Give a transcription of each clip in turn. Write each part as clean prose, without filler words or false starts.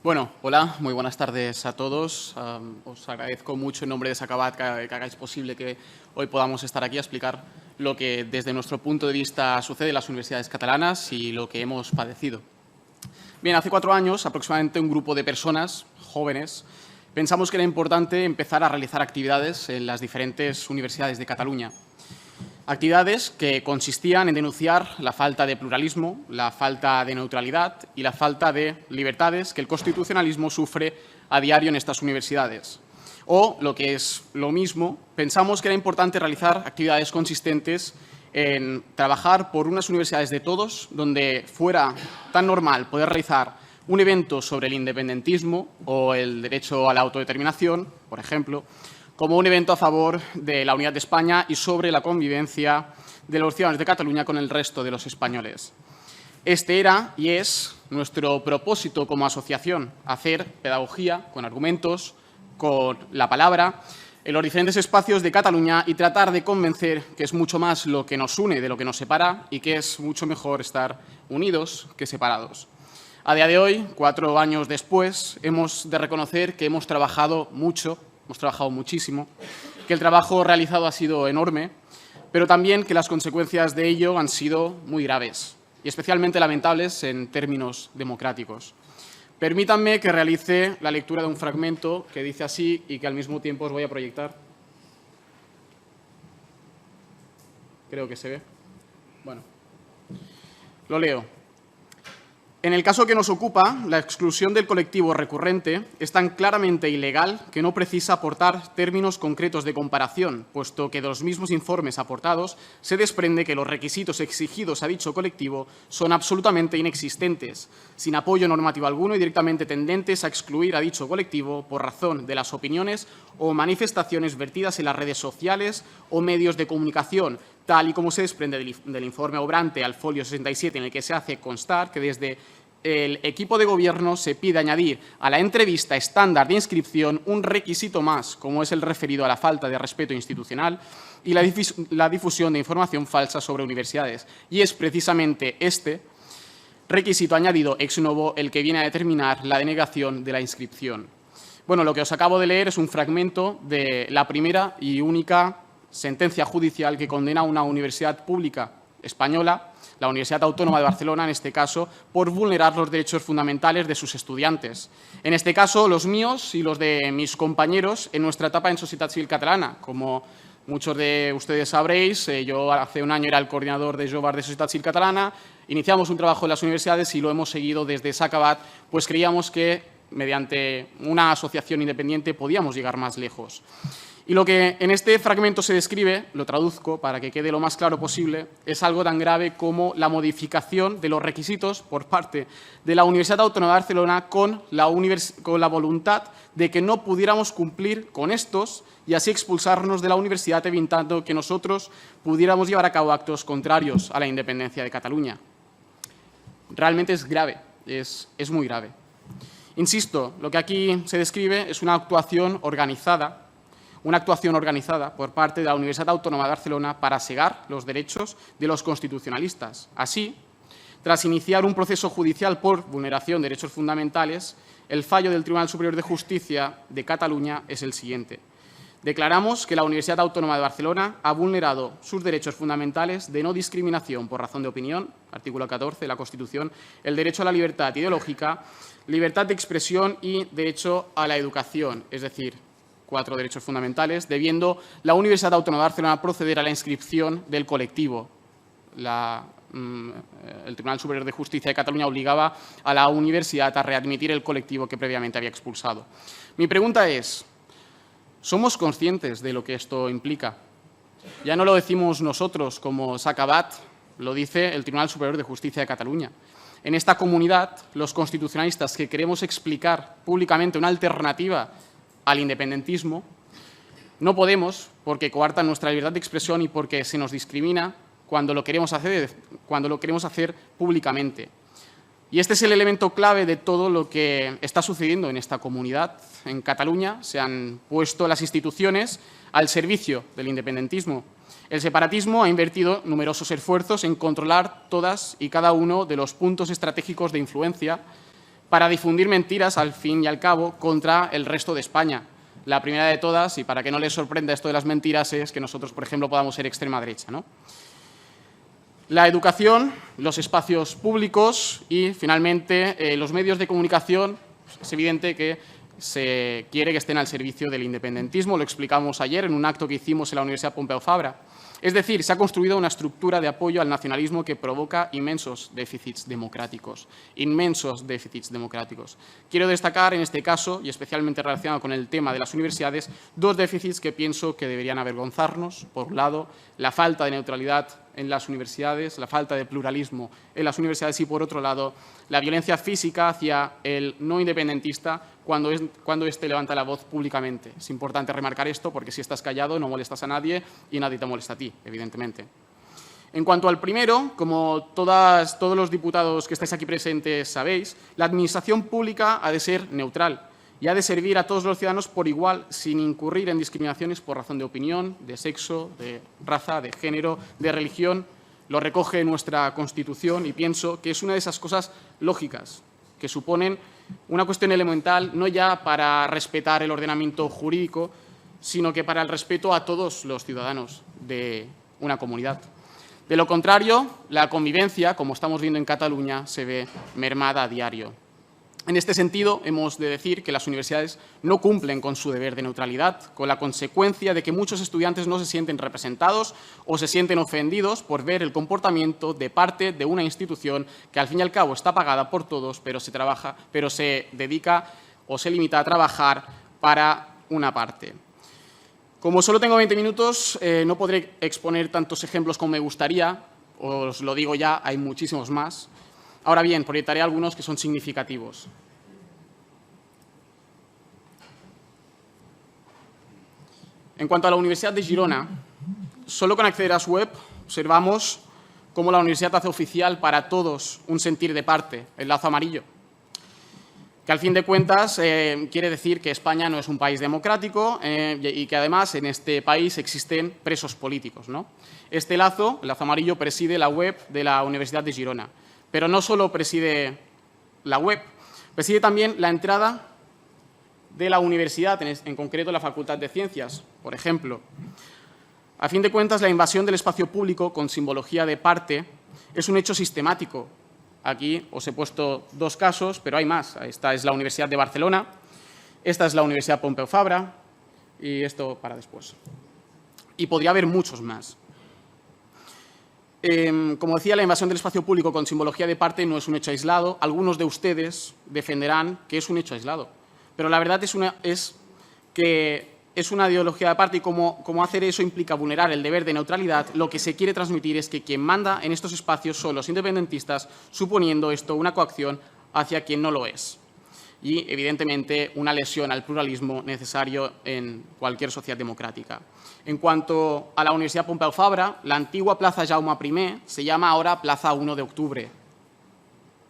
Bueno, hola, muy buenas tardes a todos. Os agradezco mucho en nombre de Sacabat que hagáis posible que hoy podamos estar aquí a explicar lo que desde nuestro punto de vista sucede en las universidades catalanas y lo que hemos padecido. Bien, hace 4 años, aproximadamente un grupo de personas, jóvenes, pensamos que era importante empezar a realizar actividades en las diferentes universidades de Cataluña. Actividades que consistían en denunciar la falta de pluralismo, la falta de neutralidad y la falta de libertades que el constitucionalismo sufre a diario en estas universidades. O, lo que es lo mismo, pensamos que era importante realizar actividades consistentes en trabajar por unas universidades de todos, donde fuera tan normal poder realizar un evento sobre el independentismo o el derecho a la autodeterminación, por ejemplo, como un evento a favor de la unidad de España y sobre la convivencia de los ciudadanos de Cataluña con el resto de los españoles. Este era y es nuestro propósito como asociación, hacer pedagogía con argumentos, con la palabra, en los diferentes espacios de Cataluña y tratar de convencer que es mucho más lo que nos une de lo que nos separa y que es mucho mejor estar unidos que separados. A día de hoy, 4 años después, hemos de reconocer que hemos trabajado mucho. Hemos trabajado muchísimo, que el trabajo realizado ha sido enorme, pero también que las consecuencias de ello han sido muy graves y especialmente lamentables en términos democráticos. Permítanme que realice la lectura de un fragmento que dice así y que al mismo tiempo os voy a proyectar. Creo que se ve. Bueno, lo leo. En el caso que nos ocupa, la exclusión del colectivo recurrente es tan claramente ilegal que no precisa aportar términos concretos de comparación, puesto que de los mismos informes aportados se desprende que los requisitos exigidos a dicho colectivo son absolutamente inexistentes, sin apoyo normativo alguno y directamente tendentes a excluir a dicho colectivo por razón de las opiniones o manifestaciones vertidas en las redes sociales o medios de comunicación, tal y como se desprende del informe obrante al folio 67, en el que se hace constar que desde el equipo de gobierno se pide añadir a la entrevista estándar de inscripción un requisito más, como es el referido a la falta de respeto institucional y la difusión de información falsa sobre universidades. Y es precisamente este requisito añadido ex novo el que viene a determinar la denegación de la inscripción. Bueno, lo que os acabo de leer es un fragmento de la primera y única sentencia judicial que condena a una universidad pública española, la Universidad Autónoma de Barcelona, en este caso, por vulnerar los derechos fundamentales de sus estudiantes. En este caso, los míos y los de mis compañeros en nuestra etapa en Societat Civil Catalana. Como muchos de ustedes sabréis, yo hace un año era el coordinador de Joves de Societat Civil Catalana, iniciamos un trabajo en las universidades y lo hemos seguido desde Sacabat, pues creíamos que mediante una asociación independiente podíamos llegar más lejos. Y lo que en este fragmento se describe, lo traduzco para que quede lo más claro posible, es algo tan grave como la modificación de los requisitos por parte de la Universidad Autónoma de Barcelona con la voluntad de que no pudiéramos cumplir con estos y así expulsarnos de la universidad, evitando que nosotros pudiéramos llevar a cabo actos contrarios a la independencia de Cataluña. Realmente es grave, es muy grave. Insisto, lo que aquí se describe es una actuación organizada por parte de la Universidad Autónoma de Barcelona para segar los derechos de los constitucionalistas. Así, tras iniciar un proceso judicial por vulneración de derechos fundamentales, el fallo del Tribunal Superior de Justicia de Cataluña es el siguiente. Declaramos que la Universidad Autónoma de Barcelona ha vulnerado sus derechos fundamentales de no discriminación por razón de opinión, artículo 14 de la Constitución, el derecho a la libertad ideológica, libertad de expresión y derecho a la educación, es decir, 4 derechos fundamentales, debiendo la Universidad Autónoma de Barcelona proceder a la inscripción del colectivo. El Tribunal Superior de Justicia de Cataluña obligaba a la universidad a readmitir el colectivo que previamente había expulsado. Mi pregunta es, ¿somos conscientes de lo que esto implica? Ya no lo decimos nosotros como Sacabat, lo dice el Tribunal Superior de Justicia de Cataluña. En esta comunidad, los constitucionalistas que queremos explicar públicamente una alternativa al independentismo, no podemos porque coartan nuestra libertad de expresión y porque se nos discrimina cuando lo queremos hacer públicamente. Y este es el elemento clave de todo lo que está sucediendo en esta comunidad. En Cataluña se han puesto las instituciones al servicio del independentismo. El separatismo ha invertido numerosos esfuerzos en controlar todas y cada uno de los puntos estratégicos de influencia para difundir mentiras, al fin y al cabo, contra el resto de España. La primera de todas, y para que no les sorprenda esto de las mentiras, es que nosotros, por ejemplo, podamos ser extrema derecha, ¿no? La educación, los espacios públicos y, finalmente, los medios de comunicación. Es evidente que se quiere que estén al servicio del independentismo. Lo explicamos ayer en un acto que hicimos en la Universidad Pompeu Fabra. Es decir, se ha construido una estructura de apoyo al nacionalismo que provoca inmensos déficits democráticos. Inmensos déficits democráticos. Quiero destacar en este caso, y especialmente relacionado con el tema de las universidades, dos déficits que pienso que deberían avergonzarnos. Por un lado, la falta de neutralidad en las universidades, la falta de pluralismo en las universidades y, por otro lado, la violencia física hacia el no independentista cuando éste levanta la voz públicamente. Es importante remarcar esto porque si estás callado no molestas a nadie y nadie te molesta a ti, evidentemente. En cuanto al primero, como todos los diputados que estáis aquí presentes sabéis, la administración pública ha de ser neutral y ha de servir a todos los ciudadanos por igual, sin incurrir en discriminaciones por razón de opinión, de sexo, de raza, de género, de religión. Lo recoge nuestra Constitución y pienso que es una de esas cosas lógicas que suponen una cuestión elemental no ya para respetar el ordenamiento jurídico, sino que para el respeto a todos los ciudadanos de una comunidad. De lo contrario, la convivencia, como estamos viendo en Cataluña, se ve mermada a diario. En este sentido, hemos de decir que las universidades no cumplen con su deber de neutralidad, con la consecuencia de que muchos estudiantes no se sienten representados o se sienten ofendidos por ver el comportamiento de parte de una institución que, al fin y al cabo, está pagada por todos, pero se dedica o se limita a trabajar para una parte. Como solo tengo 20 minutos, no podré exponer tantos ejemplos como me gustaría, os lo digo ya, hay muchísimos más. Ahora bien, proyectaré algunos que son significativos. En cuanto a la Universidad de Girona, solo con acceder a su web observamos cómo la universidad hace oficial para todos un sentir de parte, el lazo amarillo, que al fin de cuentas quiere decir que España no es un país democrático y que además en este país existen presos políticos, ¿no? Este lazo, el lazo amarillo, preside la web de la Universidad de Girona. Pero no solo preside la web, preside también la entrada de la universidad, en concreto la Facultad de Ciencias, por ejemplo. A fin de cuentas, la invasión del espacio público con simbología de parte es un hecho sistemático. Aquí os he puesto dos casos, pero hay más. Esta es la Universidad de Barcelona, esta es la Universidad Pompeu Fabra y esto para después. Y podría haber muchos más. Como decía, la invasión del espacio público con simbología de parte no es un hecho aislado. Algunos de ustedes defenderán que es un hecho aislado, pero la verdad es que es una ideología de parte y como hacer eso implica vulnerar el deber de neutralidad, lo que se quiere transmitir es que quien manda en estos espacios son los independentistas, suponiendo esto una coacción hacia quien no lo es. Y, evidentemente, una lesión al pluralismo necesario en cualquier sociedad democrática. En cuanto a la Universidad Pompeu Fabra, la antigua Plaza Jaume I se llama ahora Plaza 1 de Octubre.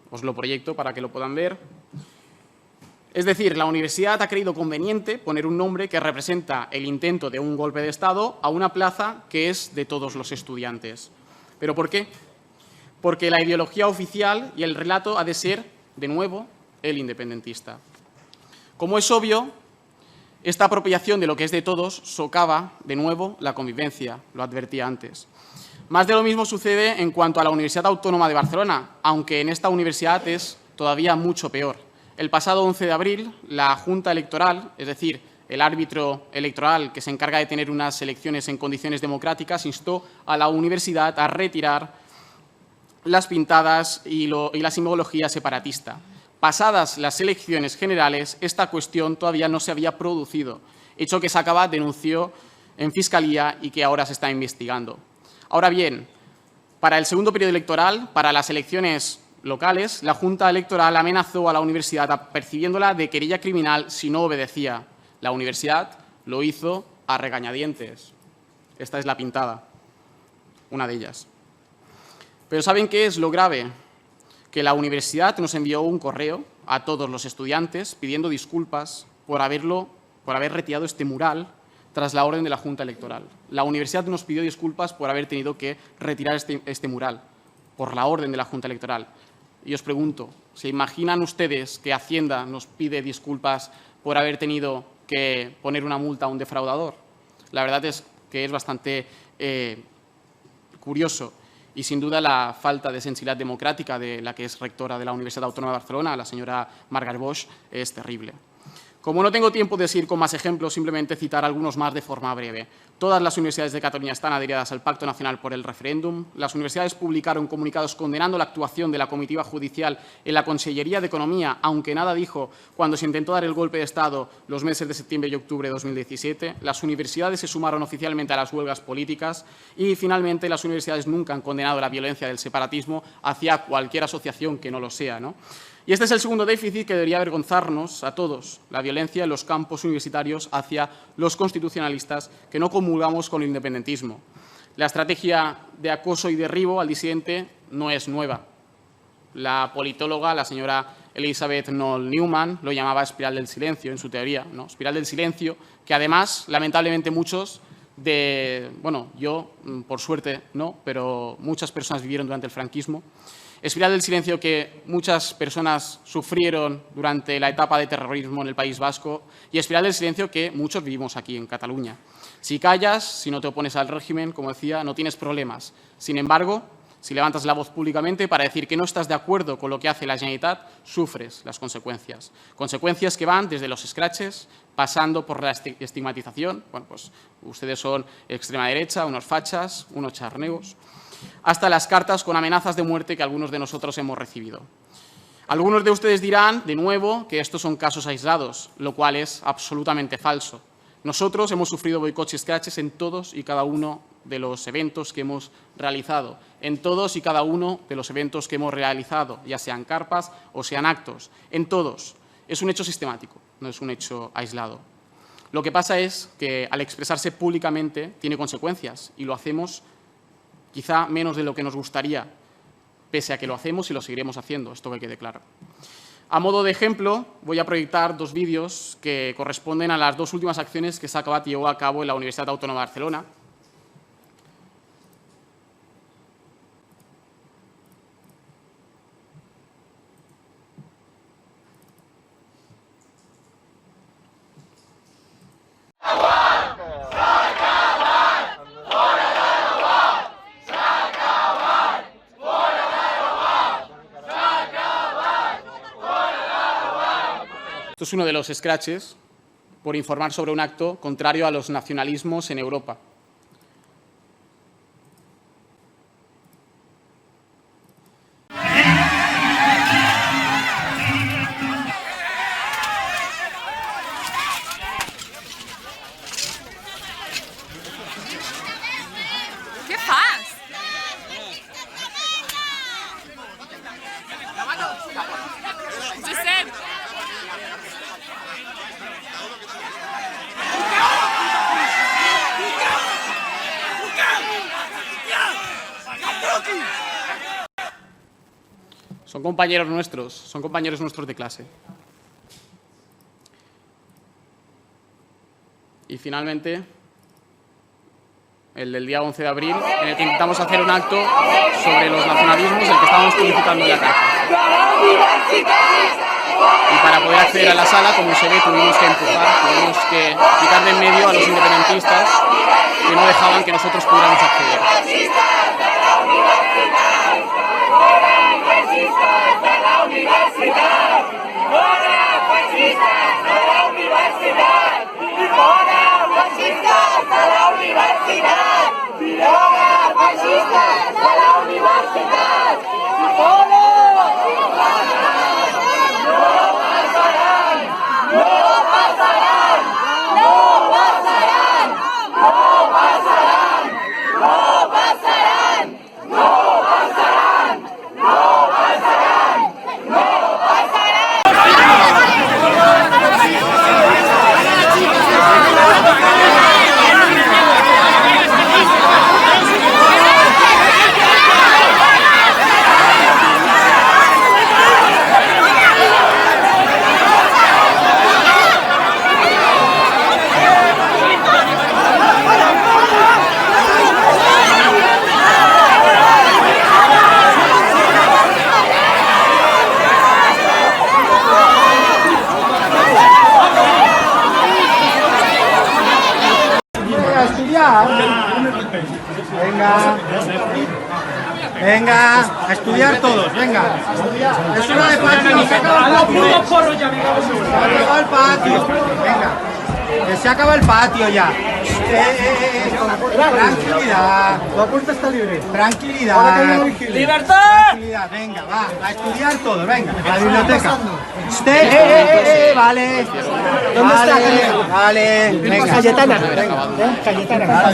Os lo proyecto para que lo puedan ver. Es decir, la universidad ha creído conveniente poner un nombre que representa el intento de un golpe de Estado a una plaza que es de todos los estudiantes. ¿Pero por qué? Porque la ideología oficial y el relato ha de ser, de nuevo, el independentista. Como es obvio, esta apropiación de lo que es de todos socava, de nuevo, la convivencia, lo advertía antes. Más de lo mismo sucede en cuanto a la Universidad Autónoma de Barcelona, aunque en esta universidad es todavía mucho peor. El pasado 11 de abril, la Junta Electoral, es decir, el árbitro electoral que se encarga de tener unas elecciones en condiciones democráticas, instó a la universidad a retirar las pintadas y la simbología separatista. Pasadas las elecciones generales, esta cuestión todavía no se había producido, hecho que Sacaba denunció en Fiscalía y que ahora se está investigando. Ahora bien, para el segundo periodo electoral, para las elecciones locales, la Junta Electoral amenazó a la universidad apercibiéndola de querella criminal si no obedecía. La universidad lo hizo a regañadientes. Esta es la pintada, una de ellas. Pero ¿saben qué es lo grave? Que la universidad nos envió un correo a todos los estudiantes pidiendo disculpas por haber retirado este mural tras la orden de la Junta Electoral. La universidad nos pidió disculpas por haber tenido que retirar este mural por la orden de la Junta Electoral. Y os pregunto, ¿se imaginan ustedes que Hacienda nos pide disculpas por haber tenido que poner una multa a un defraudador? La verdad es que es bastante curioso y, sin duda, la falta de sensibilidad democrática de la que es rectora de la Universidad Autónoma de Barcelona, la señora Margaret Bosch, es terrible. Como no tengo tiempo de seguir con más ejemplos, simplemente citar algunos más de forma breve. Todas las universidades de Cataluña están adheridas al Pacto Nacional por el Referéndum. Las universidades publicaron comunicados condenando la actuación de la comitiva judicial en la Consellería de Economía, aunque nada dijo cuando se intentó dar el golpe de Estado los meses de septiembre y octubre de 2017. Las universidades se sumaron oficialmente a las huelgas políticas y, finalmente, las universidades nunca han condenado la violencia del separatismo hacia cualquier asociación que no lo sea, ¿no? Y este es el segundo déficit que debería avergonzarnos a todos, la violencia en los campos universitarios hacia los constitucionalistas que no comulgamos con el independentismo. La estrategia de acoso y derribo al disidente no es nueva. La politóloga, la señora Elizabeth Noel Newman, lo llamaba espiral del silencio en su teoría, ¿no? Espiral del silencio, que además, lamentablemente, muchos yo, por suerte, no, pero muchas personas vivieron durante el franquismo. Espiral del silencio que muchas personas sufrieron durante la etapa de terrorismo en el País Vasco y espiral del silencio que muchos vivimos aquí en Cataluña. Si callas, si no te opones al régimen, como decía, no tienes problemas. Sin embargo, si levantas la voz públicamente para decir que no estás de acuerdo con lo que hace la Generalitat, sufres las consecuencias. Consecuencias que van desde los escraches, pasando por la estigmatización. Bueno, pues ustedes son extrema derecha, unos fachas, unos charnegos, hasta las cartas con amenazas de muerte que algunos de nosotros hemos recibido. Algunos de ustedes dirán, de nuevo, que estos son casos aislados, lo cual es absolutamente falso. Nosotros hemos sufrido boicots y escraches en todos y cada uno de los eventos que hemos realizado, en todos y cada uno de los eventos que hemos realizado, ya sean carpas o sean actos, en todos. Es un hecho sistemático, no es un hecho aislado. Lo que pasa es que al expresarse públicamente tiene consecuencias y lo hacemos quizá menos de lo que nos gustaría, pese a que lo hacemos y lo seguiremos haciendo, esto que quede claro. A modo de ejemplo, voy a proyectar dos vídeos que corresponden a las dos últimas acciones que s'ha acabat llevó a cabo en la Universidad Autónoma de Barcelona. Esto es uno de los scratches por informar sobre un acto contrario a los nacionalismos en Europa. Què fas? Josep! Son compañeros nuestros de clase. Y finalmente, el del día 11 de abril, en el que intentamos hacer un acto sobre los nacionalismos, el que estábamos publicitando en la carta. Y para poder acceder a la sala, como se ve, tuvimos que quitar de en medio a los independentistas que no dejaban que nosotros pudiéramos acceder. Venga, a estudiar todos, venga. Es hora de patio, se acaba el patio. Venga, que se acaba el patio ya. Tranquilidad. La puerta está libre. Tranquilidad. ¡Libertad! Tranquilidad, venga, va, a estudiar todos, venga. A la biblioteca. Vale. ¿Dónde está? Vale, venga. Cayetana. Cayetana.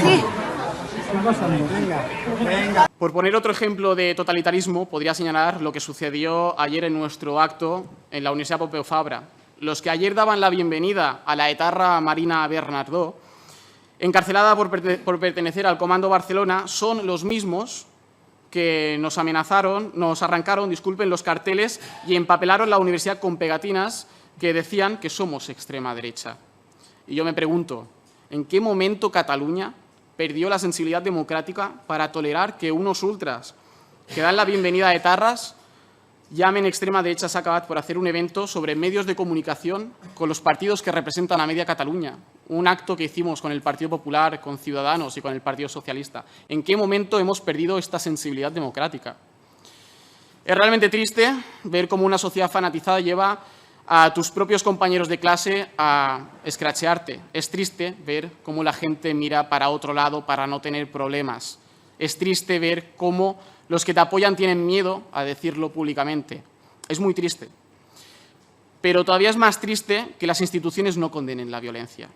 Venga. Por poner otro ejemplo de totalitarismo, podría señalar lo que sucedió ayer en nuestro acto en la Universidad Pompeu Fabra. Los que ayer daban la bienvenida a la etarra Marina Bernardó, encarcelada por pertenecer al Comando Barcelona, son los mismos que nos arrancaron, los carteles y empapelaron la universidad con pegatinas que decían que somos extrema derecha. Y yo me pregunto, ¿en qué momento Cataluña perdió la sensibilidad democrática para tolerar que unos ultras que dan la bienvenida a etarras llamen extrema derecha Sacabad por hacer un evento sobre medios de comunicación con los partidos que representan a media Cataluña? Un acto que hicimos con el Partido Popular, con Ciudadanos y con el Partido Socialista. ¿En qué momento hemos perdido esta sensibilidad democrática? Es realmente triste ver cómo una sociedad fanatizada lleva a tus propios compañeros de clase a escrachearte. Es triste ver cómo la gente mira para otro lado para no tener problemas. Es triste ver cómo los que te apoyan tienen miedo a decirlo públicamente. Es muy triste. Pero todavía es más triste que las instituciones no condenen la violencia.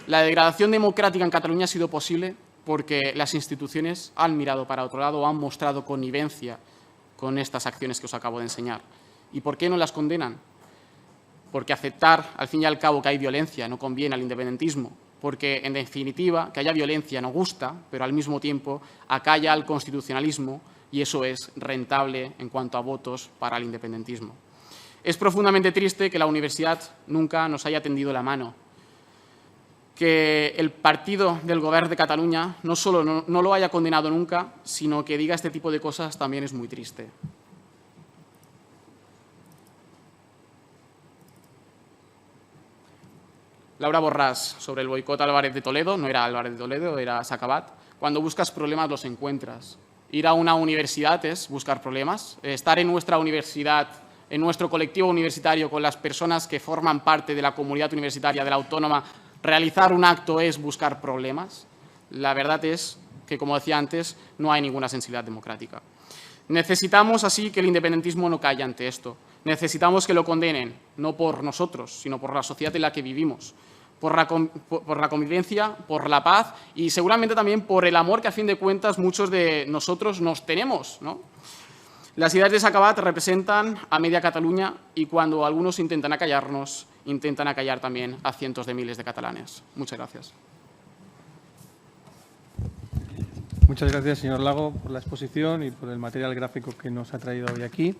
La degradación democrática en Cataluña ha sido posible porque las instituciones han mirado para otro lado o han mostrado connivencia con estas acciones que os acabo de enseñar. ¿Y por qué no las condenan? Porque aceptar, al fin y al cabo, que hay violencia no conviene al independentismo, porque, en definitiva, que haya violencia no gusta, pero al mismo tiempo acalla al constitucionalismo y eso es rentable en cuanto a votos para el independentismo. Es profundamente triste que la universidad nunca nos haya tendido la mano, que el partido del Govern de Cataluña no solo no lo haya condenado nunca, sino que diga este tipo de cosas también es muy triste. Laura Borràs, sobre el boicot a Álvarez de Toledo, no era Álvarez de Toledo, era Sacabad. Cuando buscas problemas los encuentras. Ir a una universidad es buscar problemas. Estar en nuestra universidad, en nuestro colectivo universitario con las personas que forman parte de la comunidad universitaria de la Autónoma, realizar un acto es buscar problemas. La verdad es que, como decía antes, no hay ninguna sensibilidad democrática. Necesitamos así que el independentismo no calle ante esto. Necesitamos que lo condenen, no por nosotros, sino por la sociedad en la que vivimos, por la convivencia, por la paz y seguramente también por el amor que a fin de cuentas muchos de nosotros nos tenemos, ¿no? Las ideas de Sacabad representan a media Cataluña y cuando algunos intentan acallarnos, intentan acallar también a cientos de miles de catalanes. Muchas gracias. Muchas gracias, señor Lago, por la exposición y por el material gráfico que nos ha traído hoy aquí.